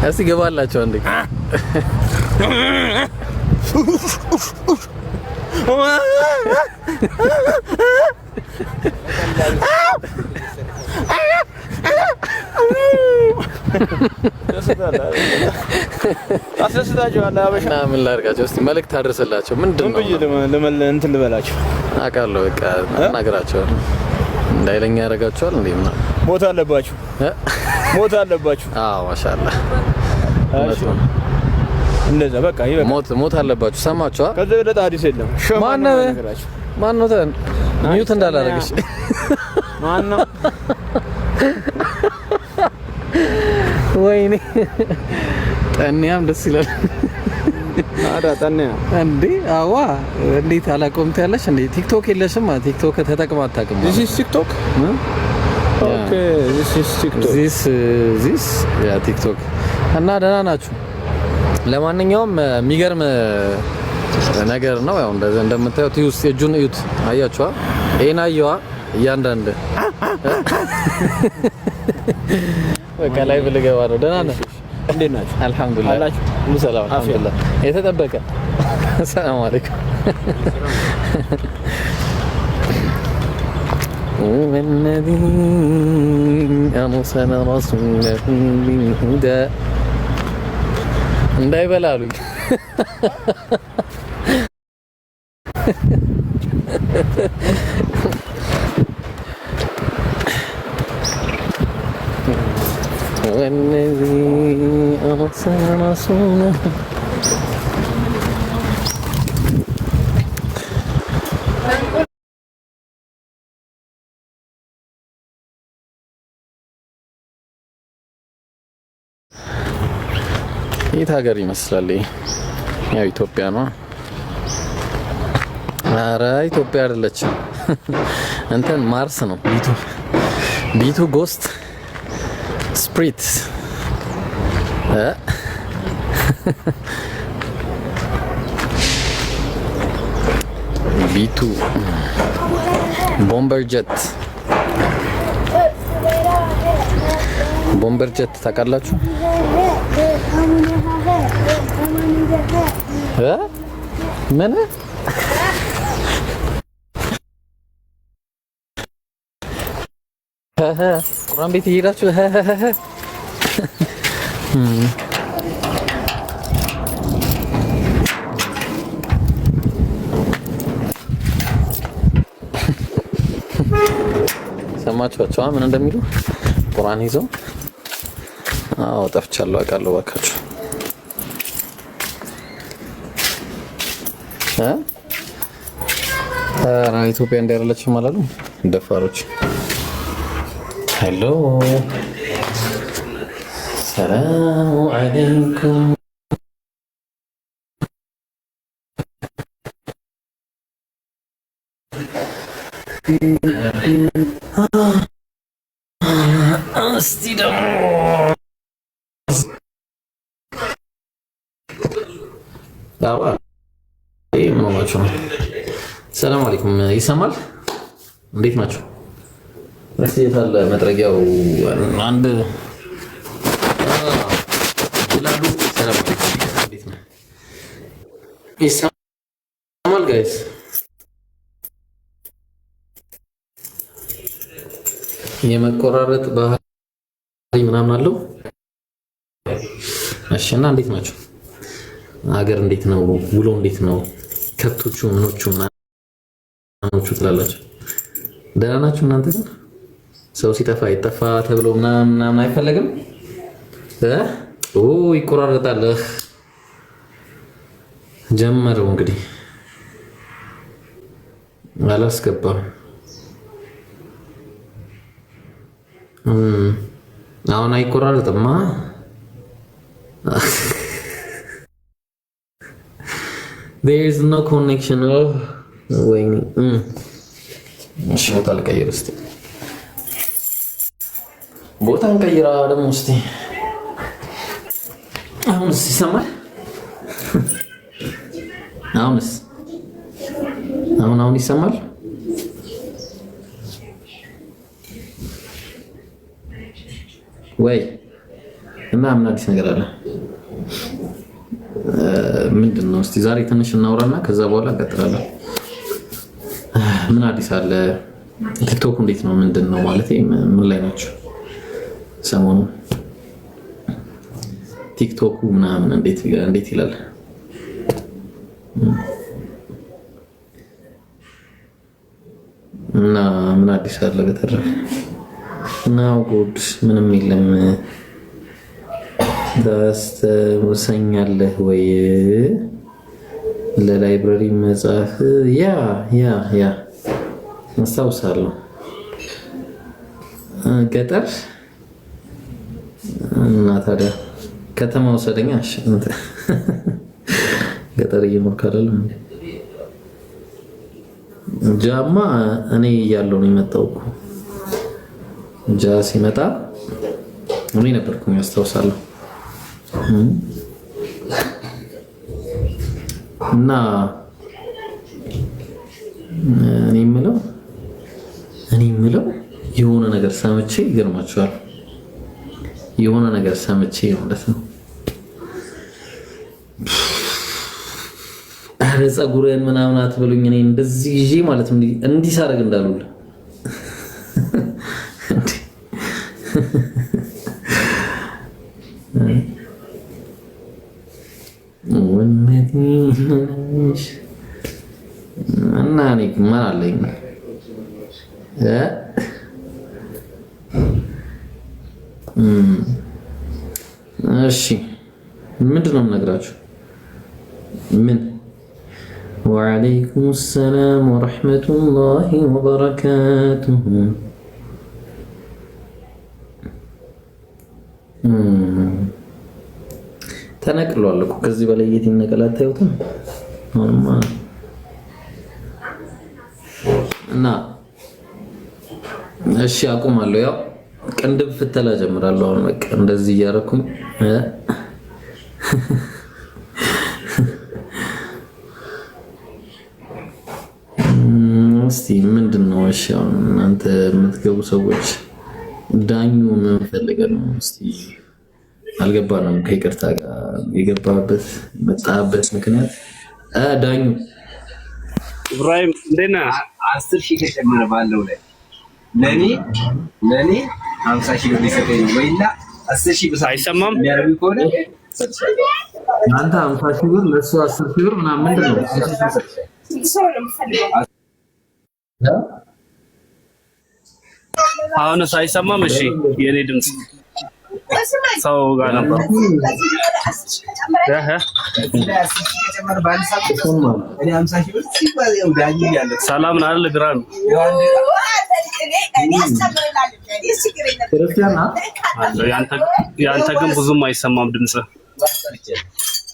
እስቲ ገባላችሁ አንዴ አስደስታቸዋለሁ። አበሻ ምን ላድርጋቸው? እስቲ መልእክት አድርስላቸው። ምንድነው እንትን ልበላቸው? አውቃለሁ በቃ እናገራቸው። እንዳይለኛ ያደርጋቸዋል እንዴ? ምናምን ሞት አለባችሁ ሞት አለባችሁ። አዎ ማሻአላህ እንደዛ በቃ ይበቃ። ሞት አለባችሁ። ሰማችሁ? ከዛ በለጠ ሐዲስ የለም። ማን ነው ሚዩት እንዳላረግሽ? ማን ነው? ወይኔ ጠንያም ደስ ይላል። አዳ ጠንያ እንዴ? አዋ እንዴት አላቆምት ያለሽ እንዴ? ቲክቶክ የለሽም? ቲክቶክ ተጠቅማ አታውቅም? this is tiktok okay this is tiktok this ያ ቲክቶክ እና ደህና ናችሁ? ለማንኛውም የሚገርም ነገር ነው። ያው እንደምታዩት ይውስ የጁን እዩት። አያችኋ? ይሄን አየዋ እያንዳንዱ በቃ ላይ ብልገባ ነው። ደህና ነህ? እንዴት ናችሁ? አልሐምዱሊላህ ሁሉ ሰላም አልሐምዱሊላህ። የተጠበቀ ሰላም አለይኩም والذي أرسل رسوله بالهدى እንዳይበላሉኝ والذي أرسل رسوله የት ሀገር ይመስላል? ያው ኢትዮጵያ ነው። ኧረ ኢትዮጵያ አይደለችም። እንትን ማርስ ነው። ቢቱ ጎስት ስፕሪት ቢቱ ቦምበር ጀት ታውቃላችሁ? ምን ቁርአን ቤት እየሄዳችሁ ሰማችኋቸው ምን እንደሚሉ ቁርአን ይዘው? አዎ ጠፍቻለሁ አውቃለሁ። እባካችሁ ኢትዮጵያ እንዳይረለችም አላሉ ደፋሮች። ሄሎ ሰላም አለይኩም እስቲ ደግሞ ሰላም አለይኩም ይሰማል? እንዴት ናችሁ? እስቲ የታለ መጥረጊያው? አንድ ይላሉ። ሰላም አለይኩም እንዴት ነው? ይሰማል ጋይስ? የመቆራረጥ ባህሪ ምናምን አለው። እሺ እና እንዴት ናችሁ? ሀገር እንዴት ነው? ውሎ እንዴት ነው? ከብቶቹ ምኖቹ ምናምኖቹ ትላላችሁ? ደህና ናችሁ እናንተ? ሰው ሲጠፋ ይጠፋ ተብሎ ምናምን አይፈለግም? ይቆራረጣል። ጀመረው እንግዲህ አላስገባም። አሁን አይቆራረጥማ። There is no connection. ወይኔ እሺ ቦታ ልቀይር እስቲ። ቦታን ቀይራ ደግሞ እስቲ። አሁንስ ይሰማል? አሁን ይሰማል? ወይ እና ምን አዲስ ነገር አለ? ምንድን ነው? እስቲ ዛሬ ትንሽ እናውራና ከዛ በኋላ እንቀጥላለን። ምን አዲስ አለ? ቲክቶክ እንዴት ነው? ምንድን ነው ማለት ምን ላይ ናቸው ሰሞኑ? ቲክቶኩ ምናምን እንዴት ይላል? እና ምን አዲስ አለ? በተረፈ ናው ጉድ ምንም የለም። ታስታውሰኛለህ ወይ ለላይብረሪ መጽሐፍ? ያ አስታውሳለሁ። ገጠር እና ታዲያ ከተማ ወሰደኛ። ገጠር እየኖርክ አይደለም እንዴ? ጃማ እኔ እያለሁ ነው የመጣው እኮ። ጃ ሲመጣ እኔ ነበርኩኝ አስታውሳለሁ። እና እኔ የምለው የሆነ ነገር ሰምቼ ይገርማችኋል። የሆነ ነገር ሰምቼ ማለት ነው። አረ ፀጉሬን ምናምን አትበሉኝ። እኔ እንደዚህ ይዤ ማለት ነው እንዲህ ሳደርግ እንዳሉል እና እኔ ምን አለኝ? እሺ ምንድን ነው የምነግራችሁ? ምን ወዐለይኩም ሰላም ወረሕመቱላሂ ወበረካቱሁ። ተነቅሏል እኮ ከዚህ በላይ የት ይነቀል? አታዩትም? አሁንማ እና እሺ አቁማለሁ። ያው ቅንድብ ፍተላ ጀምራለሁ። አሁን በቃ እንደዚህ እያደረኩኝ እስቲ ምንድነው? እሺ አሁን እናንተ የምትገቡ ሰዎች ዳኙ ምን ፈልገህ ነው? እስቲ አልገባንም። ከይቅርታ ጋር የገባበት መጣበት ምክንያት ዳኙ ኢብራሂም እንደና 10,000 ከጨመረ ባለው ላይ ለኔ 50,000 ብር ሊሰጠኝ ነው ወይላ 10,000 ብር አይሰማም የሚያደርጉ ከሆነ አንተ 50,000 ብር ለሱ 10,000 ብር ምናምን ምንድን ነው? አሁንስ አይሰማም? እሺ የኔ ድምጽ ሰው ጋር ነበር። ሰላም ነው አይደል? ብርሃኑ ያንተ ግን ብዙም አይሰማም ድምጽ።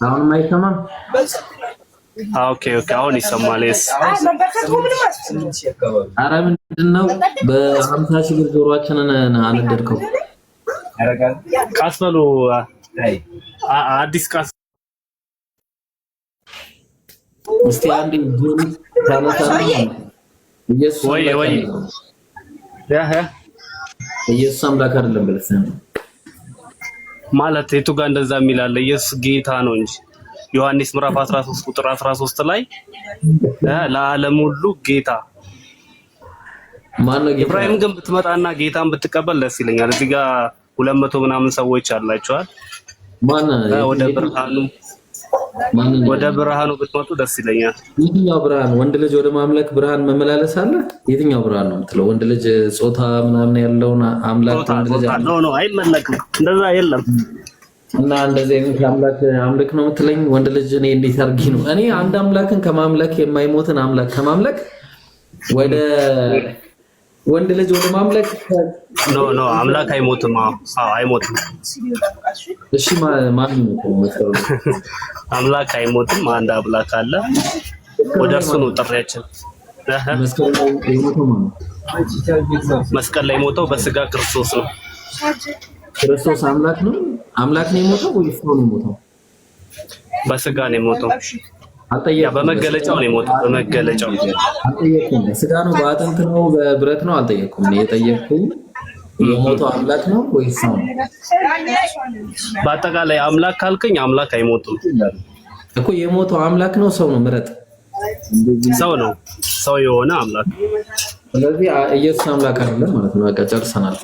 አሁንም አይሰማም? ኦኬ አሁን ይሰማል። ኧረ ምንድነው በ50,000 ብር ጆሮአችንን አነደድከው? ቃስበሉ አዲስ ቃስ እስቲ አንዴ ጆሮ ታመጣና ኢየሱስ ወይ ኢየሱስ አምላክ አይደለም ብለህ ማለት የቱ ጋር እንደዛ የሚላል? ኢየሱስ ጌታ ነው እንጂ ዮሐንስ ምዕራፍ 13 ቁጥር 13 ላይ ለዓለም ሁሉ ጌታ ማነው? ኢብራሂም ግን ብትመጣና ጌታን ብትቀበል ደስ ይለኛል። እዚህ ጋር 200 ምናምን ሰዎች አላችኋል። ወደ ብርሃኑ ብትመጡ ደስ ይለኛል። የትኛው ብርሃን? ወንድ ልጅ ወደ ማምለክ ብርሃን መመላለስ አለ? የትኛው ብርሃን ነው የምትለው? ወንድ ልጅ ጾታ ምናምን ያለውን አምላክ ወንድ ልጅ ነው አይመለክም። እንደዛ የለም። እና እንደዚህ አይነት አምላክ ነው የምትለኝ? ወንድ ልጅ እኔ እንዴት አድርጊ ነው? እኔ አንድ አምላክን ከማምለክ የማይሞትን አምላክ ከማምለክ ወደ ወንድ ልጅ ወደ ማምለክ ኖ አምላክ አይሞትም። አይሞትም። እሺ ማን ነው? አምላክ አይሞትም። አንድ አምላክ አለ። ወደ እርሱ ነው ጥሪያችን። መስቀል ላይ ሞተው በስጋ ክርስቶስ ነው። ክርስቶስ አምላክ ነው? አምላክ ነው የሞተው ወይስ ነው የሞተው? በስጋ ነው የሞተው። በመገለጫው ነው የሞተው። በመገለጫው አልጠየኩም። ስጋ ነው በአጥንት ነው በብረት ነው አልጠየኩም። እኔ የጠየኩኝ የሞተው አምላክ ነው ወይስ ሰው ነው? በአጠቃላይ አምላክ ካልከኝ አምላክ አይሞትም እኮ። የሞተው አምላክ ነው ሰው ነው? ምረጥ። ሰው ነው። ሰው የሆነ አምላክ። ስለዚህ ኢየሱስ አምላክ አይደለም ማለት ነው። በቃ ጨርሰናል።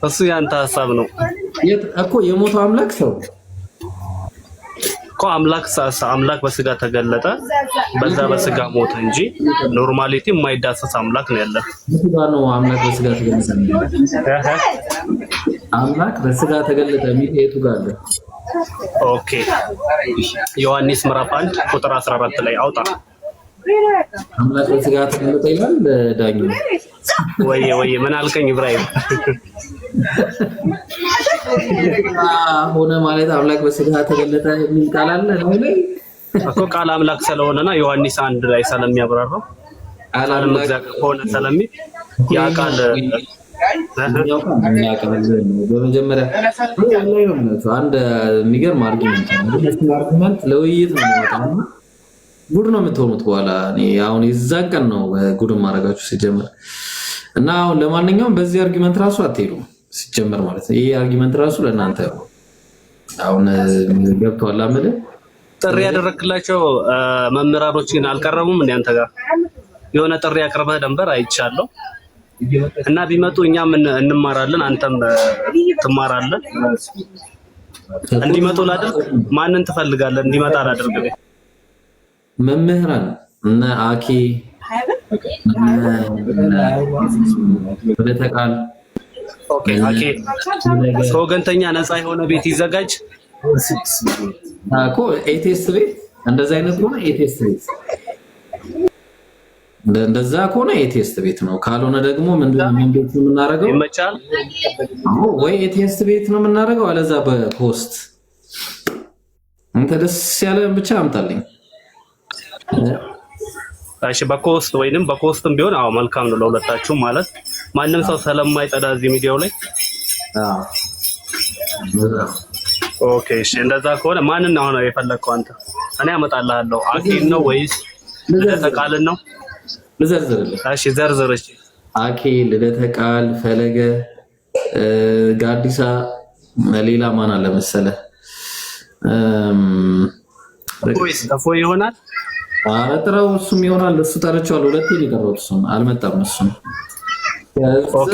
እሱ ያንተ ሐሳብ ነው እኮ። የሞተው አምላክ ሰው እኮ አምላክ በስጋ ተገለጠ፣ በዛ በስጋ ሞተ እንጂ ኖርማሊቲ የማይዳሰስ አምላክ ነው ያለ። ስጋ ነው አምላክ በስጋ ተገለጠ። አምላክ በስጋ ተገለጠ የሚል የቱ ጋር አለ? ኦኬ ዮሐንስ ምዕራፍ 1 ቁጥር 14 ላይ አውጣ። አምላክ በስጋ ተገለጠ ይላል ዳኙ። ወይ ምን አልከኝ ኢብራሂም? ሆነ ማለት አምላክ በስጋ ተገለጠ የሚል ቃል አለ ነው ላይ እኮ። ቃል አምላክ ስለሆነና ዮሐንስ 1 ላይ ስለሚያብራራው ቃል አምላክ ሆነ ስለሚል ያ ቃል በመጀመሪያ ላይ ነው ማለት አንድ የሚገርም አርጊመንት ለውይይት ነው ማለት ነው። ጉድ ነው የምትሆኑት በኋላ። እኔ አሁን የዛን ቀን ነው ጉድ ማረጋችሁ ሲጀምር እና አሁን ለማንኛውም በዚህ አርጊመንት ራሱ አትሄዱም ሲጀምር ማለት ነው። ይሄ አርጊመንት ራሱ ለእናንተ አሁን ገብቷል። አመለ ጥሪ ያደረክላቸው መምህራኖችን አልቀረቡም እንዴ? አንተ ጋር የሆነ ጥሪ ያቀርበህ ነበር አይቻለሁ። እና ቢመጡ እኛም እንማራለን፣ አንተም ትማራለህ። እንዲመጡ ላድርግ? ማንን ትፈልጋለህ እንዲመጣ ላድርግ? መምህራን እና አኬ በተቃል ኦኬ አኬ ከወገንተኛ ነፃ የሆነ ቤት ይዘጋጅ እኮ። ኤቲኤስት ቤት እንደዛ አይነት ሆነ ኤቲኤስት ቤት እንደዛ ከሆነ ኤቲኤስት ቤት ነው። ካልሆነ ደግሞ ምን ቤት ነው የምናደርገው? ይመቻል ወይ ኤቲኤስት ቤት ነው የምናደርገው፣ አለዛ በፖስት አንተ ደስ ያለ ብቻ አምጣልኝ። እሺ በኮስት ወይንም በኮስትም ቢሆን አዎ መልካም ነው ለሁለታችሁ። ማለት ማንም ሰው ስለማይጸዳ እዚህ ሚዲያው ላይ ኦኬ እሺ እንደዛ ከሆነ ማንን ነው የፈለግከው አንተ? እኔ አመጣልሃለሁ። አኬን ነው ወይስ ልደተ ቃልን ነው? ልዘርዝርልህ። እሺ ዘርዝር። እሺ አኬ፣ ልደተ ቃል፣ ፈለገ፣ ጋዲሳ፣ ሌላ ማን አለ መሰለህ? ወይስ ተፎይ ይሆናል? አጥራው እሱም ይሆናል። እሱ ጠርቼዋለሁ። ሁለቴ ሊቀርበው እሱም አልመጣም። እሱም ኦኬ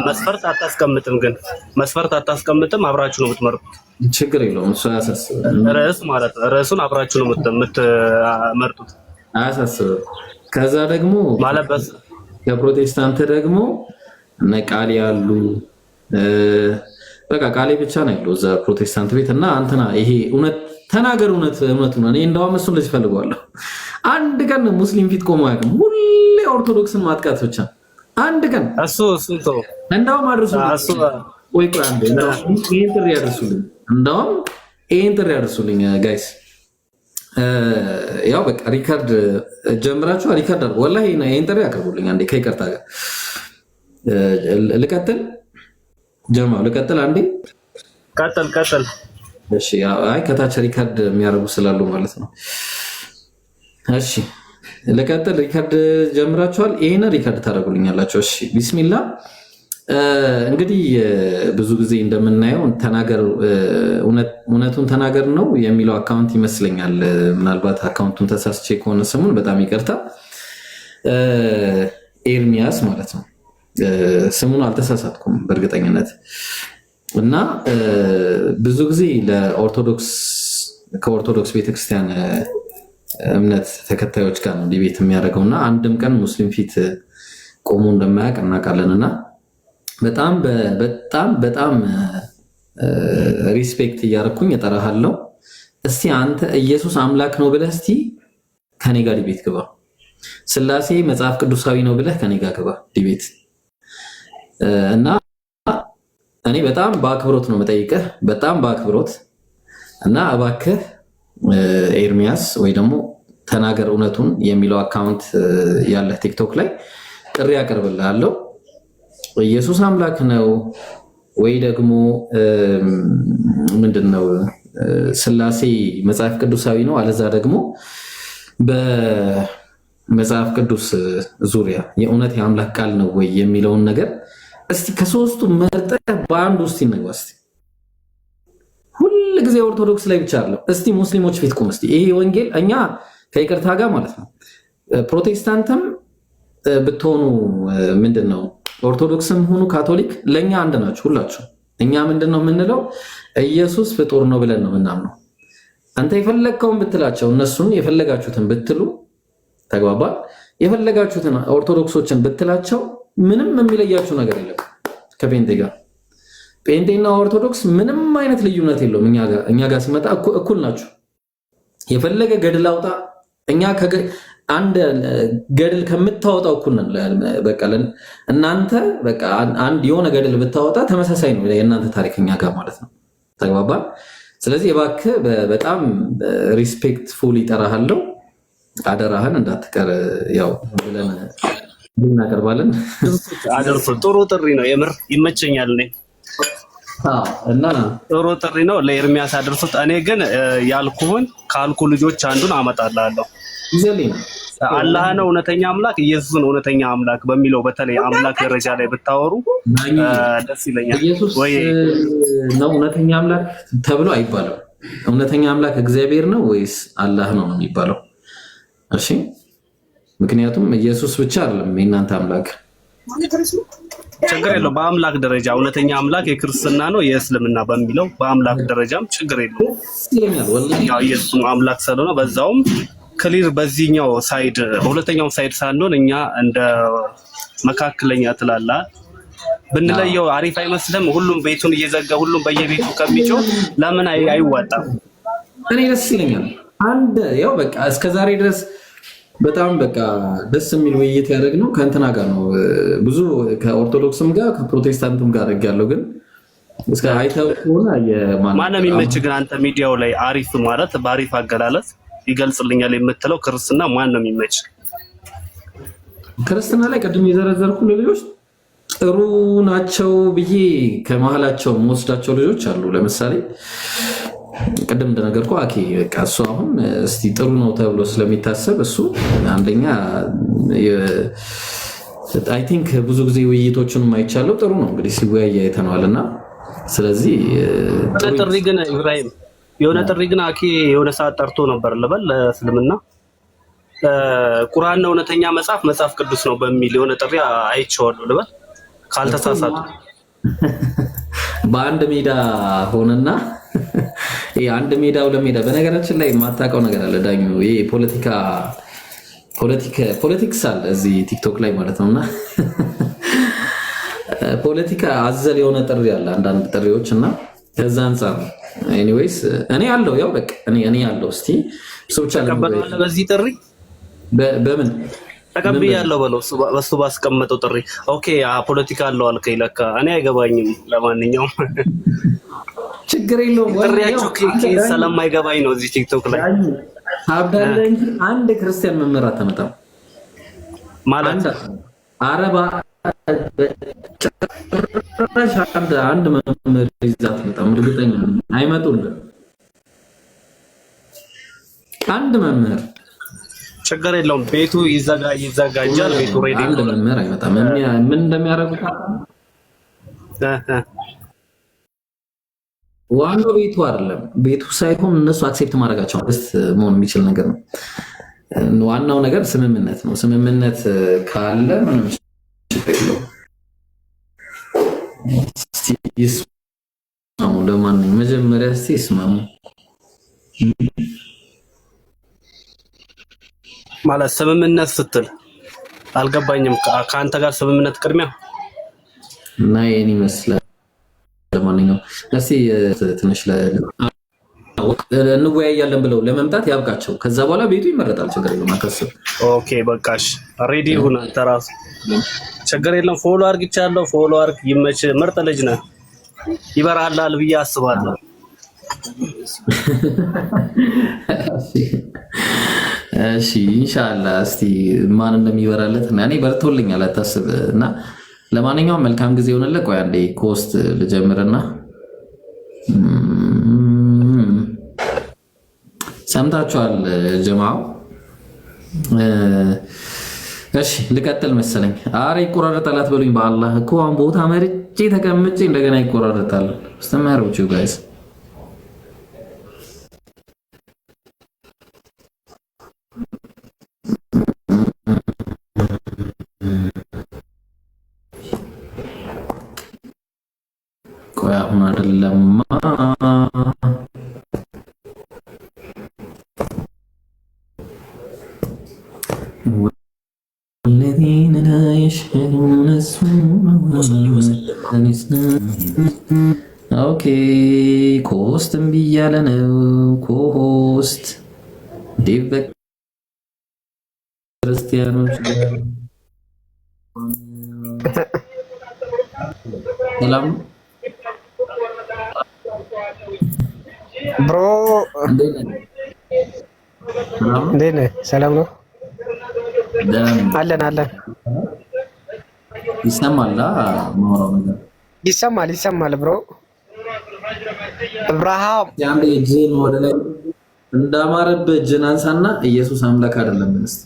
መስፈርት አታስቀምጥም ግን መስፈርት አታስቀምጥም። አብራችሁ ነው የምትመርጡት። ችግር የለውም እሱ አያሳስብም። ርዕስ ማለት ነው። ርዕሱን አብራችሁ ነው የምትመርጡት። አያሳስብም። ከዛ ደግሞ ማለበስ የፕሮቴስታንት ደግሞ እነ ቃል ያሉ በቃ ቃሌ ብቻ ነው ያለው እዛ ፕሮቴስታንት ቤት እና አንተና ይሄ እውነት ተናገር እውነቱ ነው። እኔ እንደውም እሱን ልጅ ፈልገዋለሁ። አንድ ቀን ሙስሊም ፊት ቆሞ አያውቅም። ሁሌ ኦርቶዶክስን ማጥቃት ብቻ። አንድ ቀን እሱ ተው እንደውም አድርሱልኝ። ቆይ አንዴ ይሄን ጥሪ ያድርሱልኝ። እንደውም ይሄን ጥሪ ያድርሱልኝ ጋይስ። ያው በቃ ሪካርድ ጀምራችሁ ሪካርድ አድርጉ። ወላሂ ይሄን ጥሪ ያቀርቡልኝ አንዴ ከይቅርታ ጋር ልቀጥል። ጀማው ልቀጥል አንዴ። ቀጥል። እሺ አይ ከታች ሪካርድ የሚያደርጉ ስላሉ ማለት ነው። እሺ ልቀጥል። ሪካርድ ጀምራችኋል። ይሄን ሪካርድ ታደርጉልኛላችሁ። እሺ ቢስሚላ። እንግዲህ ብዙ ጊዜ እንደምናየው ተናገር እውነቱን ተናገር ነው የሚለው አካውንት ይመስለኛል። ምናልባት አካውንቱን ተሳስቼ ከሆነ ስሙን በጣም ይቅርታ። ኤርሚያስ ማለት ነው። ስሙን አልተሳሳትኩም በእርግጠኝነት። እና ብዙ ጊዜ ከኦርቶዶክስ ቤተክርስቲያን እምነት ተከታዮች ጋር ነው ዲቤት የሚያደርገው እና አንድም ቀን ሙስሊም ፊት ቆሞ እንደማያውቅ እናውቃለን። እና በጣም ሪስፔክት እያደረኩኝ እጠራሃለሁ። እስቲ አንተ ኢየሱስ አምላክ ነው ብለህ እስቲ ከኔ ጋር ዲቤት ግባ። ስላሴ መጽሐፍ ቅዱሳዊ ነው ብለህ ከኔ ጋር ግባ ዲቤት። እና እኔ በጣም በአክብሮት ነው መጠይቀህ፣ በጣም በአክብሮት እና እባክህ ኤርሚያስ ወይ ደግሞ ተናገር እውነቱን የሚለው አካውንት ያለህ ቲክቶክ ላይ ጥሪ ያቀርብልሃለሁ። ኢየሱስ አምላክ ነው ወይ ደግሞ ምንድነው ስላሴ መጽሐፍ ቅዱሳዊ ነው፣ አለዛ ደግሞ መጽሐፍ ቅዱስ ዙሪያ የእውነት የአምላክ ቃል ነው ወይ የሚለውን ነገር እስቲ ከሶስቱ መርጠህ በአንዱ ውስጥ ይነግባ። እስቲ ሁል ጊዜ ኦርቶዶክስ ላይ ብቻ አይደለም፣ እስቲ ሙስሊሞች ፊት ቁም። እስቲ ይሄ ወንጌል እኛ ከይቅርታ ጋር ማለት ነው ፕሮቴስታንትም ብትሆኑ ምንድነው ኦርቶዶክስም ሆኑ ካቶሊክ ለኛ አንድ ናችሁ ሁላችሁ። እኛ ምንድነው የምንለው ኢየሱስ ፍጡር ነው ብለን ነው ምናምነው። አንተ የፈለግከውን ብትላቸው እነሱን የፈለጋችሁትን ብትሉ ተግባባ። የፈለጋችሁትን ኦርቶዶክሶችን ብትላቸው ምንም የሚለያችሁ ነገር የለም ከጴንጤ ጋር። ጴንጤና ኦርቶዶክስ ምንም አይነት ልዩነት የለውም። እኛ ጋር ሲመጣ እኩል ናችሁ። የፈለገ ገድል አውጣ፣ እኛ አንድ ገድል ከምታወጣው እኩል ነን። በቃ እናንተ በቃ አንድ የሆነ ገድል ብታወጣ ተመሳሳይ ነው የእናንተ ታሪክ እኛ ጋር ማለት ነው። ተግባባ። ስለዚህ እባክህ በጣም ሪስፔክትፉል ይጠራሃለው፣ አደራህን እንዳትቀር ያው ብለን እናቀርባለን። አደርሱ ጥሩ ጥሪ ነው፣ የምር ይመቸኛል። እኔ እና ጥሩ ጥሪ ነው ለኤርሚያስ አደርሱት። እኔ ግን ያልኩህን ካልኩ ልጆች አንዱን አመጣልሃለሁ። አላህ ነው እውነተኛ አምላክ፣ ኢየሱስን እውነተኛ አምላክ በሚለው በተለይ አምላክ ደረጃ ላይ ብታወሩ ደስ ይለኛል። ኢየሱስ ነው እውነተኛ አምላክ ተብሎ አይባልም። እውነተኛ አምላክ እግዚአብሔር ነው ወይስ አላህ ነው የሚባለው? እሺ፣ ምክንያቱም ኢየሱስ ብቻ አይደለም የእናንተ አምላክ። ችግር የለው። በአምላክ ደረጃ እውነተኛ አምላክ የክርስትና ነው የእስልምና በሚለው በአምላክ ደረጃም ችግር የለው። ያው ኢየሱስ አምላክ ስለሆነ በዛውም ክሊር በዚህኛው ሳይድ በሁለተኛው ሳይድ ሳንሆን እኛ እንደ መካከለኛ ትላላ ብንለየው አሪፍ አይመስልም? ሁሉም ቤቱን እየዘጋ ሁሉም በየቤቱ ከሚጮህ ለምን አይዋጣም? እኔ ደስ ይለኛል። አንድ ያው በቃ እስከዛሬ ድረስ በጣም በቃ ደስ የሚል ውይይት ያደረግነው ከእንትና ጋር ነው። ብዙ ከኦርቶዶክስም ጋር ከፕሮቴስታንትም ጋር አድርጌያለሁ። ግን እስከ አይተው ሆነ ማንም የሚመች ግን አንተ ሚዲያው ላይ አሪፍ ማለት በአሪፍ አገላለጽ ይገልጽልኛል የምትለው ክርስትና ማን ነው የሚመች? ክርስትና ላይ ቅድም የዘረዘርኩ ልጆች ጥሩ ናቸው ብዬ ከመሀላቸው መወስዳቸው ልጆች አሉ። ለምሳሌ ቅድም እንደነገርኩ አኬ በቃ እሱ አሁን እስቲ ጥሩ ነው ተብሎ ስለሚታሰብ እሱ አንደኛ አይ ቲንክ ብዙ ጊዜ ውይይቶቹንም አይቻለው ጥሩ ነው እንግዲህ ሲወያይ አይተነዋልና ስለዚህ ጥሪ ግን ኢብራሂም የሆነ ጥሪ ግን አኬ የሆነ ሰዓት ጠርቶ ነበር ልበል ለእስልምና ቁርአን ነው እውነተኛ መጽሐፍ ቅዱስ ነው በሚል የሆነ ጥሪ አይቼዋለሁ ልበል ካልተሳሳቱ። በአንድ ሜዳ ሆነና ይሄ አንድ ሜዳ ሁለት ሜዳ በነገራችን ላይ የማታውቀው ነገር አለ ዳኙ። ይሄ ፖለቲክስ አለ እዚህ ቲክቶክ ላይ ማለት ነውና ፖለቲካ አዘል የሆነ ጥሪ አለ አንዳንድ ጥሪዎች እና ከዛ አንፃር ኤኒዌይስ እኔ ያለው ያው በቃ እኔ ያለው እስቲ እሱ ብቻ ለምን በዚህ ጥሪ በምን ተቀብያለሁ በለው በሱ ባስቀመጠው ጥሪ ኦኬ ፖለቲካ አለው አልከኝ ለካ እኔ አይገባኝም። ለማንኛውም ችግር የለውም ጥሪያችሁ ስለማይገባኝ ነው እዚህ ቲክቶክ ላይ አብዳለ እንጂ አንድ ክርስቲያን መምህር አታመጣም ማለት አረባ ጭራሽ አንድ መምህር ይዛት መጣም እርግጠኛ አይመጡልም። አንድ መምህር ችግር የለውም ቤቱ ይዘጋጃል። ቤቱ ሬዲ አንድ መምህር አይመጣም። ምን እንደሚያደርጉት ዋናው ቤቱ አይደለም ቤቱ ሳይሆን እነሱ አክሴፕት ማድረጋቸው መሆን የሚችል ነገር ነው። ዋናው ነገር ስምምነት ነው። ስምምነት ካለ ምንም ችግር የለውም። ይስማሙ። ለማንኛውም መጀመሪያ እስቲ ይስማሙ ማለት ስምምነት ስትል አልገባኝም። ከአንተ ጋር ስምምነት ቅድሚያ እና የኔ ይመስላል። ለማንኛውም እስቲ ትንሽ እንወያያለን ብለው ለመምጣት ያብቃቸው። ከዛ በኋላ ቤቱ ይመረጣል። ችግር የለውም አታስብ። ኦኬ በቃሽ ሬዲ ሁን አንተ ራስህ ችግር የለም። ፎሎ አርግቻለሁ። ፎሎ አርግ። ይመች። ምርጥ ልጅ ነህ። ይበራላል ብዬ አስባለሁ። እሺ ኢንሻአላህ እስቲ ማን እንደሚበራለት እኔ በርቶልኛል አታስብ። እና ለማንኛውም መልካም ጊዜ ሆነልህ። ቆይ አንዴ ኮስት ልጀምርና ሰምታችኋል ጀማው እሺ ልቀጥል መሰለኝ። አረ ይቆራረጣል አትበሉኝ በአላህ እኮ አሁን ቦታ መርጬ ተቀምጬ እንደገና ይቆራረጣል። አስተማሪዎቹ ጋይስ ቆይ አሁን አይደለማ الذين لا يشهدون الزور ኦኬ ኮስት እምቢ እያለ ነው። ኮስት ዴቭ ክርስቲያኖች ሰላም ብሮ እንዴት ነህ? ሰላም ነው አለን አለን። ይሰማል ማውራው ነገር ይሰማል ብሮ እብራሃም ያንዴ እጅን ወደ ላይ እንዳማረብህ እጅን አንሳና ኢየሱስ አምላክ አይደለም እንስት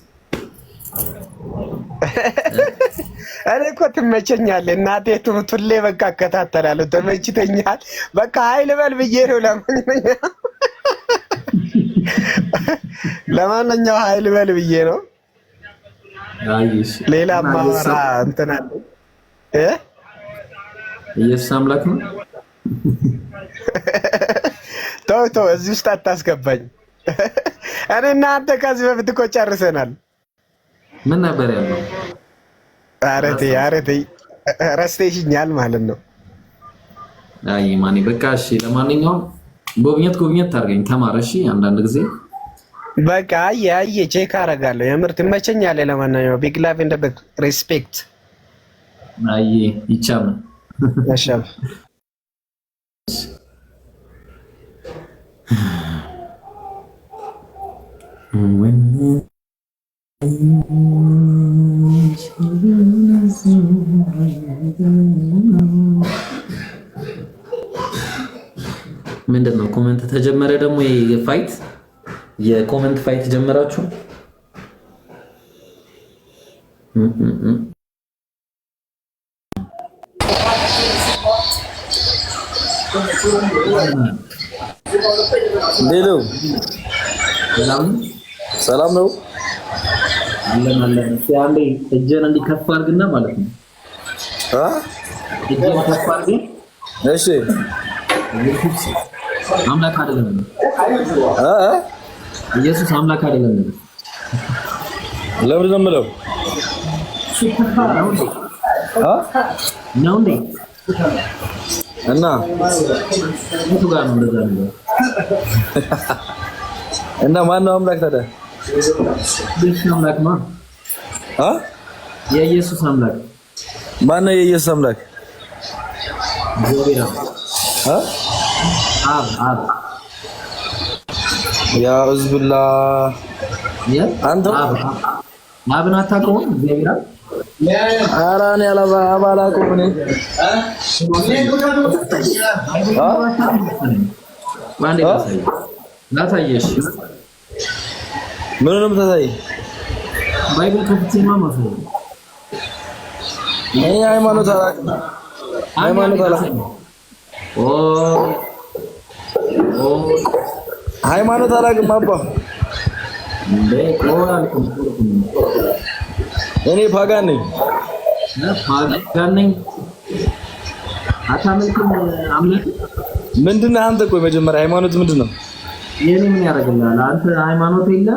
እኔ እኮ ትመቸኛለህ እናቴ ሁሌ በቃ እከታተላለሁ። ተመችተኛል በቃ ኃይል በል ብዬ ነው። ለማንኛውም ኃይል በል ብዬ ነው። አይሽ ሌላ ማወራ እንትን አለ ኢየሱስ አምላክ ነው። ተው እዚህ ውስጥ አታስገባኝ። እኔ እና አንተ ከዚህ በፊት እኮ ጨርሰናል። ምን ነበር ያለው? ኧረ ተይ ረስተሽኛል ማለት ነው። አይ ማኒ በቃ እሺ። ለማንኛውም ጎብኘት አድርገኝ ተማር እሺ። አንዳንድ ጊዜ በቃ አየ ቼክ አደርጋለሁ። የምር ትመቸኛለህ። ለማንኛውም ቢግ ላቭ ኤንድ ቢግ ሪስፔክት። አይ ይቻላል ማሻአላ ምንድን ነው ኮሜንት ተጀመረ ደግሞ የፋይት የኮሜንት ፋይት ጀመራችሁ። ሌሎ ሰላም ነው አለን ሲያንዴ እጄን እንዲከፍ አድርግና ማለት ነው እጄን ከፍ አድርግ። እሺ አምላክ አይደለም ኢየሱስ አምላክ አይደለም። ለምን ነው የምለው ነው እንዴ? እና እሱ ጋር ነው እንደዛ ነው። እና ማን ነው አምላክ ታዲያ? ኢየሱስ አምላክ ነው። የኢየሱስ አምላክ ማን ነው? የኢየሱስ አምላክ እግዚአብሔር አብ ያ ኡዝብላ አንተ አብን አታውቀውም? እግዚአብሔር ኧረ እኔ አላውቀውም። እኔ ላሳየሽ። ምን ነው የምታሳየኝ? ባይብል ከፍቼ ማማፈ እኔ ሃይማኖት አላውቅም። ሃይማኖት አላውቅም አባ። እኔ ፓጋን ነኝ። አታመልክም አምላክ ምንድን ነህ አንተ? ቆይ መጀመሪያ ሃይማኖት ምንድን ነው? የኔ ምን ያደርግልሃል አንተ? ሃይማኖት የለ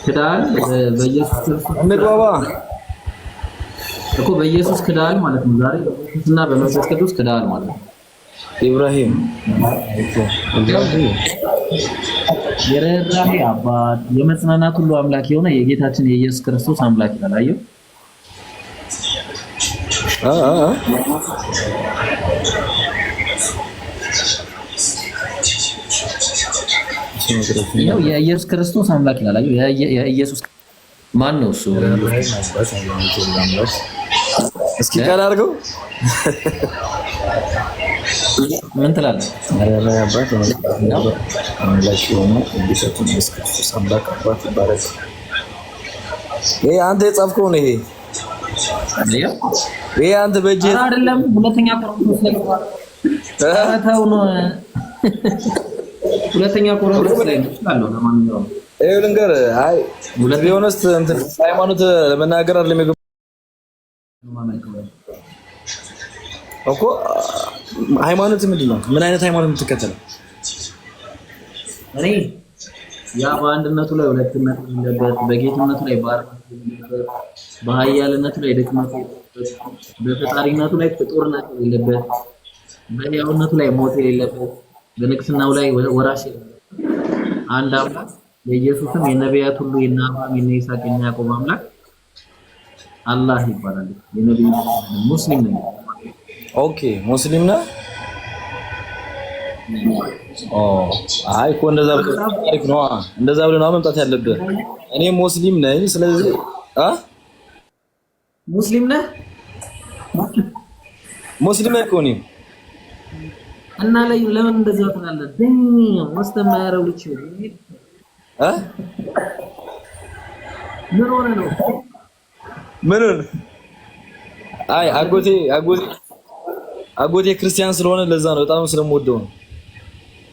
ክዳል በኢየሱስ እንግባባ እኮ በኢየሱስ ክዳል ማለት ነው። ዛሬ በኢየሱስና በመንፈስ ቅዱስ ክዳል ማለት ነው። ኢብራሂም የርህራሄ አባት የመጽናናት ሁሉ አምላክ የሆነ የጌታችን የኢየሱስ ክርስቶስ አምላክ ይላል። አየው ያው የኢየሱስ ክርስቶስ አምላክ ይላል። አየው የኢየሱስ ማን ነው እሱ? እስኪ ቃል አድርገው ምን ትላለህ? አረራይ አባት ነው አምላክ ሆኖ እንዲሰጡን ኢየሱስ አምላክ አባት ይባረክ። ይሄ አንተ የጻፍከው ነው። ይሄ አንተ በእጅ አይደለም። ሁለተኛ ቆሮንቶስ ላይ ተው ነው። ሁለተኛ ቆሮንቶስ ላይ ነው። ለማንኛውም ይሄው ልንገርህ። አይ ቢሆንስ እንትን ሃይማኖት ለመናገር አይደለም የገባው እኮ። ሃይማኖት ምንድን ነው? ምን አይነት ሃይማኖት የምትከተለው? እኔ ያ በአንድነቱ ላይ ሁለትነት እንደበት፣ በጌትነቱ ላይ ባርነት እንደበት፣ በኃያልነቱ ላይ ድክመት፣ በፈጣሪነቱ ላይ ፍጡርነት የሌለበት፣ በሕያውነቱ ላይ ሞት የሌለበት፣ በንግስናው ላይ ወራሽ አንድ አምላክ የኢየሱስም የነቢያት ሁሉ የእነ አብርሃም የእነ ይስሐቅ የእነ ያዕቆብ አምላክ አላህ ይባላል። የነብዩ ሙስሊም ነኝ። ኦኬ ሙስሊም ነህ? አይ እኮ እንደዛ ታሪክ ነው። እንደዛ ብለህ ነው መምጣት ያለብህ። እኔ ሙስሊም ነኝ። ስለዚህ ሙስሊም ነህ? ሙስሊም ነህ እኮ እኔም እና ለምን እንደዛ ትላለህ? ሙስሊም ማያረው ልጅ ምን ሆነ ነው? ምኑን? አይ አጎቴ ክርስቲያን ስለሆነ ለዛ ነው፣ በጣም ስለምወደው ነው።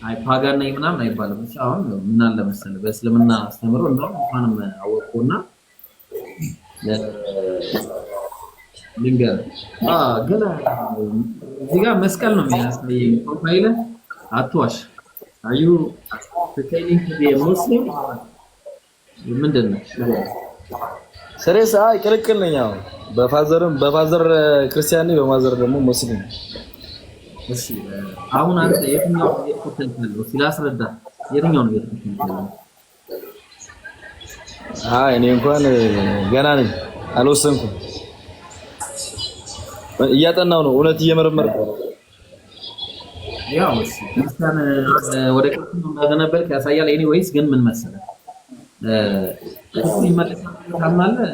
አይ ፓጋን ነኝ ምናምን አይባልም። እሺ አሁን ምን አለ መሰለህ በእስልምና አስተምሮ እንደውም እንኳንም አወቀውና ልንገር ግን እዚህ ጋር መስቀል ነው የሚያሳየኝ ፕሮፋይል። አትዋሽ። አዩ ትክክለኛ ሙስሊም ምንድን ነው? ስሬስ አይ ቅልቅል ነኝ። አሁን በፋዘር ክርስቲያን ነኝ፣ በማዘር ደግሞ ሙስሊም። እሺ አሁን አንተ የትኛው ነው ሲላስረዳ የትኛው ነው የተከተለው? አይ እኔ እንኳን ገና ነኝ፣ አልወሰንኩም። እያጠናው ነው፣ እውነት እየመረመርኩ ነው። ያው እሺ ክርስቲያን ወደ ክርስቲያኑ እንደነበርክ ያሳያል። ኤኒዌይስ ግን ምን መሰለህ ፍጡር ይመለካል ታምናለህ?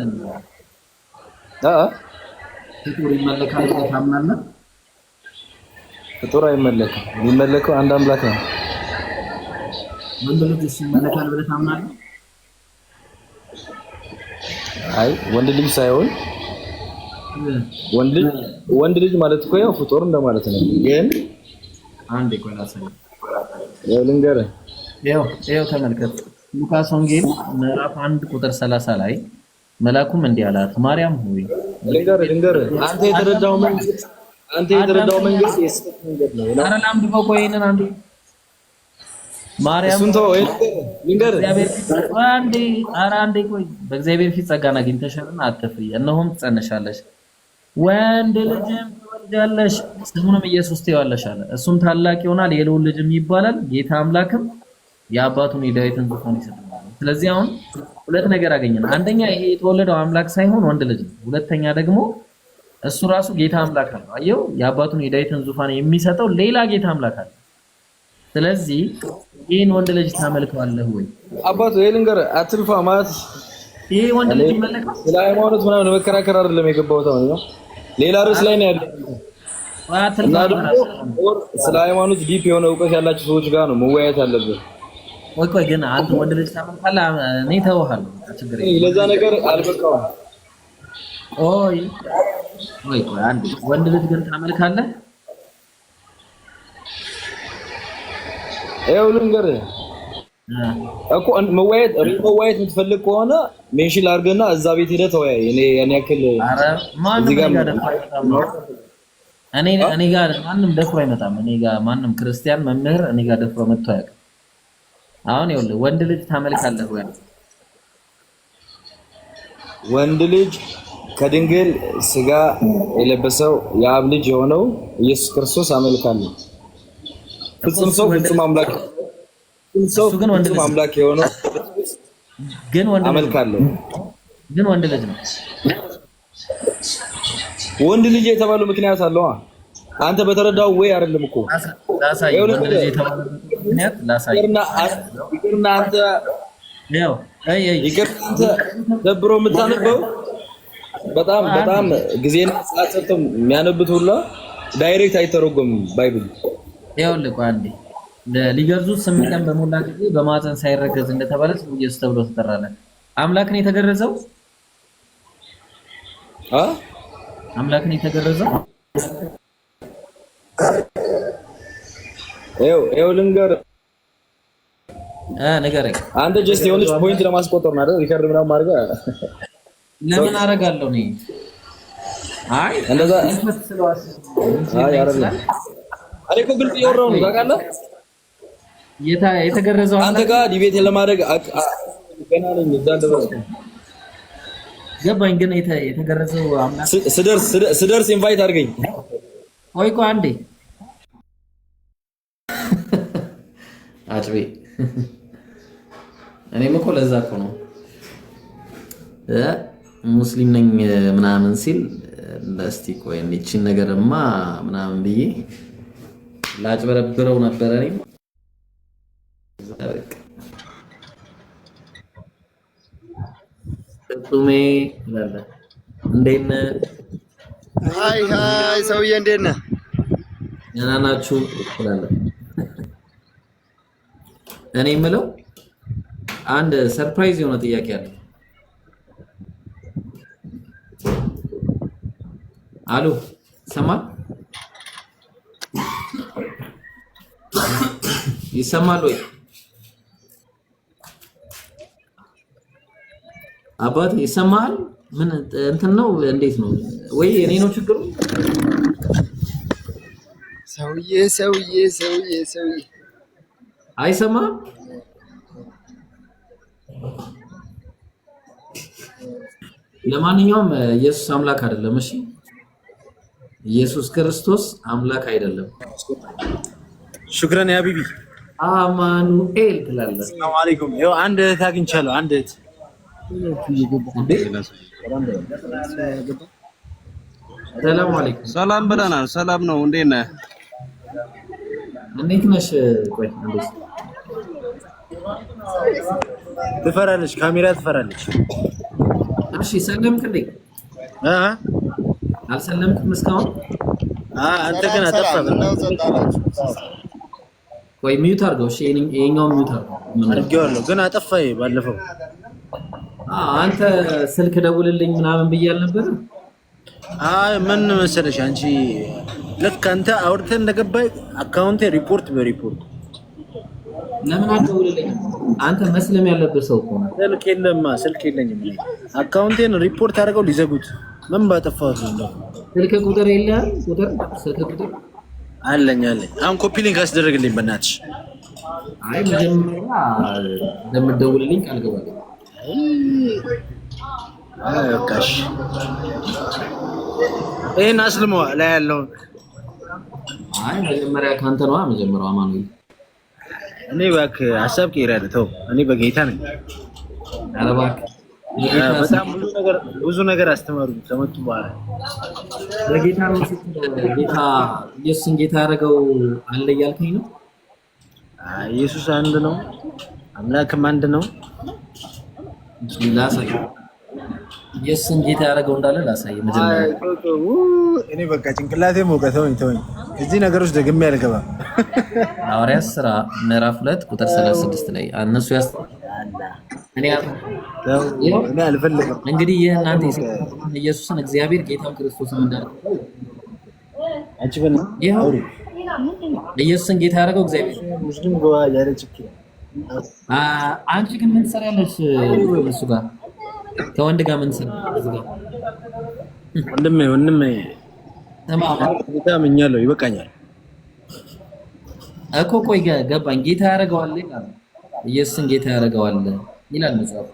ፍጡር ይመለካል ታምናለህ? ፍጡር አይመለክም። የሚመለከው አንድ አምላክ ነው። ወንድ ልጅ ይመለካል ብለህ ታምናለህ? አይ ወንድ ልጅ ሳይሆን ወንድ ልጅ ማለት እኮ ያው ፍጡር እንደማለት ነው። ግን አንዴ ቆይ ላሳየህ። ያው ልንገርህ። ያው ተመልከት ሉቃስ ወንጌል ምዕራፍ 1 ቁጥር 30 ላይ መልአኩም እንዲህ አላት፣ ማርያም ሆይ ልንገርህ አንተ የተረዳው መንገድ የስህተት መንገድ ነው። አረ ላምድበው ቆይ ይሄንን አንዴ ማርያም እሱን ተወው። ልንገርህ አንዴ ቆይ በእግዚአብሔር ፊት ጸጋን አግኝተሻልና አትፍሪ፣ እነሆም ትጸንሻለሽ፣ ወንድ ልጅም ትወልጃለሽ፣ ስሙንም ኢየሱስ ትይዋለሽ አለ። እሱም ታላቅ ይሆናል፣ የልዑል ልጅም ይባላል፣ ጌታ አምላክም የአባቱን የዳዊትን ዙፋን ይሰጠዋል። ስለዚህ አሁን ሁለት ነገር አገኘን። አንደኛ ይሄ የተወለደው አምላክ ሳይሆን ወንድ ልጅ ነው። ሁለተኛ ደግሞ እሱ ራሱ ጌታ አምላክ ነው። አየው የአባቱን የዳዊትን ዙፋን የሚሰጠው ሌላ ጌታ አምላክ አለ። ስለዚህ ይሄን ወንድ ልጅ ታመልከዋለህ ወይ? አባቱ ልንገርህ አትልፋ ማለት ይሄ ወንድ ልጅ ይመለካል። ስለ ሃይማኖት ምናምን መከራከር አይደለም የገባሁት ነው። ሌላ ርዕስ ላይ ነው ያለው። ስለ ሃይማኖት ዲፕ የሆነ እውቀት ያላቸው ሰዎች ጋር ነው መወያየት አለብን። ቆይ ግን አንተ ወንድ ልጅ ታመልካለህ? እኔ ተውሃለሁ፣ ችግር የለም። ለዛ ነገር አልበቃውም። ቆይ አንዴ ወንድ ልጅ ግን ታመልካለህ? ይኸው ልንገርህ እኮ መወያየት የምትፈልግ ከሆነ ሜንሽን ላድርግና እዛ ቤት ሄደህ ተወያይ። እኔ ያን ያክል እኔ ጋር ማንም ደፍሮ አይመጣም። እኔ ጋር ማንም ክርስቲያን መምህር እኔ ጋር ደፍሮ መጥቶ አያውቅም። አሁን ይኸውልህ ወንድ ልጅ ታመልካለህ ወይ? ወንድ ልጅ ከድንግል ስጋ የለበሰው የአብ ልጅ የሆነው ኢየሱስ ክርስቶስ አመልካለሁ። ፍጹም ሰው ፍጹም አምላክ ግን ወንድ ልጅ አምላክ የሆነው ግን ወንድ አመልካለሁ። ግን ወንድ ልጅ ነው። ወንድ ልጅ የተባለው ምክንያት አለው። አንተ በተረዳው ወይ አይደለም እኮ ላሳይ። ወንድ ልጅ የተባለው ምክንያት ላሳይ። ይቅርና አንተ ደብሮ የምታነበው በጣም ጊዜና ሰዓት ሰጥተው የሚያነቡት ሁላ ዳይሬክት አይተረጎምም ባይብል ይኸውልህ ቆይ አንዴ ሊገርዙት 8 ቀን በሞላ ጊዜ በማፀን ሳይረገዝ እንደተባለ ኢየሱስ ተብሎ ተጠራለ። አምላክ ነው የተገረዘው? አምላክ ነው የተገረዘው? ይኸው ልንገርህ ንገረኝ። አንተ ጀስት የሆነች ፖይንት ለማስቆጠር ነው አይደል? ሪከርድ ምናምን ማድረግ ለምን አደርጋለሁ እኔ? አይ እንደዛ አይ አይደለም። እኔ እኮ ግልጽ እያወራሁ ነው ታውቃለህ። የተገረዘው አንተ ጋር ዲቤት ለማድረግ ገና ነኝ። እዛ እንደበስኩ ገባኝ። ግን የተገረዘው አምላክ ስደርስ ኢንቫይት አድርገኝ። ቆይ ቆይ አንዴ አጭቤ እኔም እኮ ለዛ እኮ ነው ሙስሊም ነኝ ምናምን ሲል እስቲ ቆይ እቺን ነገርማ ምናምን ብዬ ላጭበረብረው ነበር። እኔም ጡሜ ይላል እንዴት ነህ? ሃይ ሰውዬ እንዴት ነህ? ደህና ናችሁ ይላል። እኔ የምለው አንድ ሰርፕራይዝ የሆነ ጥያቄ አለ። አሎ ይሰማል? ይሰማል ወይ? አባት ይሰማል? ምን እንትን ነው እንዴት ነው? ወይ እኔ ነው ችግሩ? ሰውዬ አይሰማም? ለማንኛውም ኢየሱስ አምላክ አይደለም። እሺ ኢየሱስ ክርስቶስ አምላክ አይደለም። ሹክራን ያ ቢቢ አማኑኤል ትላለህ። ሰላም አለይኩም። ይኸው አንድ እህት አግኝቻለሁ። አንድ እህት ሰላም አለይኩም። ሰላም ብለናል። ሰላም ነው። እንዴት ነህ? እንዴት ነሽ? ቆይ እንዴት ትፈራለች፣ ካሜራ ትፈራለች። እሺ ሰለምክ እንዴ? አልሰለምክም እስካሁን? አንተ ግን አጠፋህ። ወይ ሚዩት አድርገው። እሺ ይሄኛው ሚዩት አድርጌዋለሁ፣ ግን አጠፋህ ባለፈው። አንተ ስልክ ደውልልኝ ምናምን ብያል ነበር። ምን መሰለሽ አንቺ ልክ አንተ አውርተህ እንደገባህ አካውንቴ ሪፖርት በሪፖርት ለምን አትደውልልኝ? አንተ መስለም ያለብህ ሰው እኮ ነው። ስልክ የለኝም። አካውንቴን ሪፖርት አድርገው ሊዘጉት። ምን ባጠፋሁት ነው? ስልክ ቁጥር የለህም? ስልክ ቁጥር አለኝ። አሁን ኮፒ ሊንክ አስደረግልኝ በእናትሽ። አይ መጀመሪያ እንደምትደውልልኝ ቃል ገባለሁ። በቃሽ። ይሄን አስልመዋ ላይ ያለውን አይ መጀመሪያ ካንተ ነዋ። መጀመሪያው አማኑኤል እኔ እባክህ ሀሳብ ቀይራለሁ። ተው እኔ በጌታ ነኝ። ኧረ እባክህ በጣም ብዙ ነገር አስተማሩኝ ከመጡ በኋላ። በጌታ ነው ጌታ ኢየሱስን ጌታ ያደረገው አለ እያልከኝ ነው? ኢየሱስ አንድ ነው፣ አምላክም አንድ ነው። ላሳይ ኢየሱስን ጌታ ያደረገው እንዳለ ላሳይ። መጀመሪያ እኔ በቃ ጭንቅላቴ ሞቀ። ተወኝ። እዚህ ነገሮች ደግሜ አልገባም። ሐዋርያት ሥራ ምዕራፍ 2 ቁጥር 36 ላይ እነሱ እኔ አልፈልግም። እንግዲህ ይህ እናንተ ኢየሱስን እግዚአብሔር ጌታም ክርስቶስን እንዳደረገው ይኸው ኢየሱስን ጌታ ያደረገው እግዚአብሔር። ሙስሊም ጎዋ ያለ ችግር። አንቺ ግን ምን ትሰሪያለሽ? እሱ ጋር ከወንድ ጋር ምን ትሰሪያለሽ? ወንድሜ ጌታ ምኛለሁ። ይበቃኛል እኮ። ቆይ ገባኝ። ጌታ ያደረገዋል ይላል። ኢየሱስን ጌታ ያደረገዋል ይላል መጽሐፍ።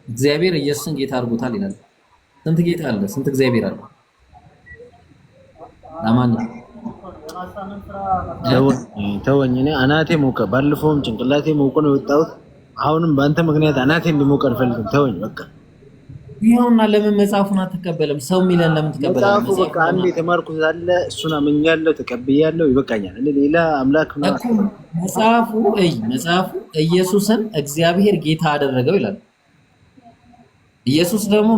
እግዚአብሔር ኢየሱስን ጌታ አድርጎታል ይላል። ስንት ጌታ አለ? ስንት እግዚአብሔር አለ? አማን ተወኝ። እኔ አናቴ ሞቀ። ባለፈውም ጭንቅላቴ ሞቆ ነው የወጣሁት። አሁንም በአንተ ምክንያት አናቴ እንዲሞቀ አልፈልግም። ተወኝ በቃ። ይኸውና ለምን መጽሐፉን አትቀበልም? ሰው የሚለን ለምን ትቀበላለህ? መጽሐፉ በቃ አንድ የተማርኩት አለ፣ እሱን አምኛለሁ፣ ተቀብያለሁ። ይበቃኛል። እኔ ሌላ አምላክ ነው እኮ መጽሐፉ ኢየሱስን እግዚአብሔር ጌታ አደረገው ይላል። ኢየሱስ ደግሞ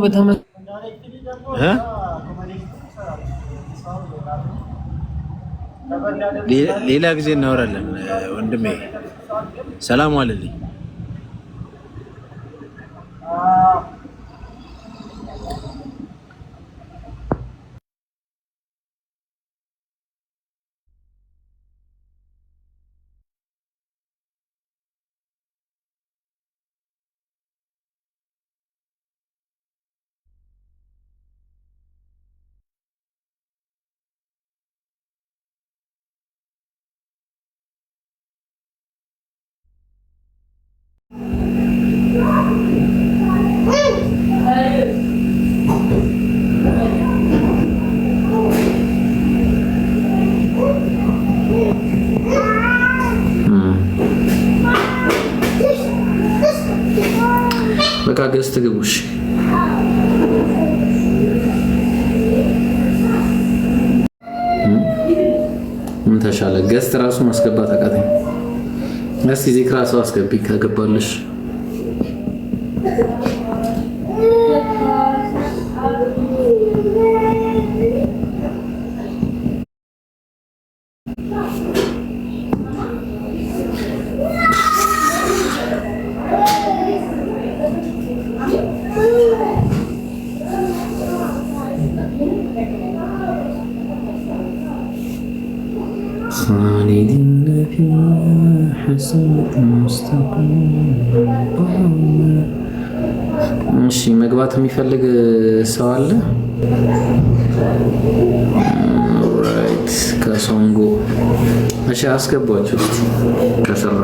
ሌላ ጊዜ እናወራለን ወንድሜ። ሰላም ዋልልኝ። በቃ ገዝት ግቡሽ። ምን ተሻለ? ገዝት ራሱ ማስገባት አቃተኝ። እስቲ ዚክራ ሰው አስገቢ ከገባልሽ። خالدين فيها حسنة مستقيم። እሺ መግባት የሚፈልግ ሰው አለ? ኦልራይት ከሶንጎ እሺ አስገባችሁ ከሰራ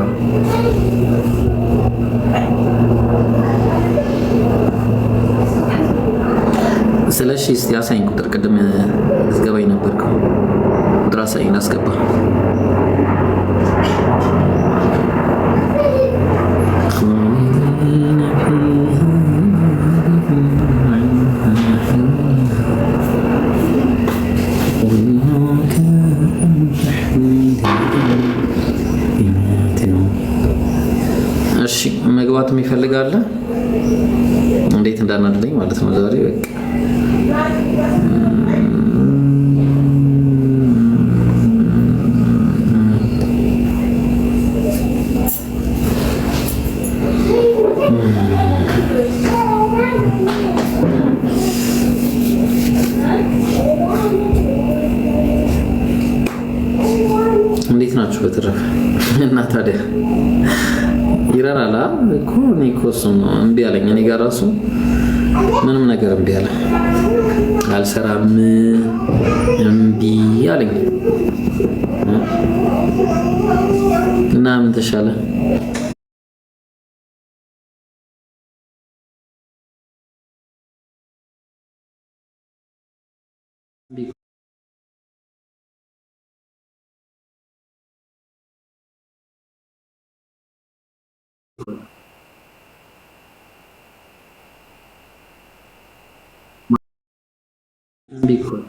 ስለሺ እስቲ አሳይኝ ቁጥር ቅድም ዝገባኝ ነበርከው ቁጥር አሳይኝ አስገባ እሺ መግባት የሚፈልጋለ እንዴት እንዳናደለኝ ማለት ነው ዛሬ በቃ እንዴት ናችሁ በተረፈ እና ታዲያ ይራራላ እኮ ኒኮስ ነው እምቢ አለኝ እኔ ጋር ራሱ ምንም ነገር እምቢ አለ አልሰራም እምቢ አለኝ እና ምን ተሻለ ቢኮል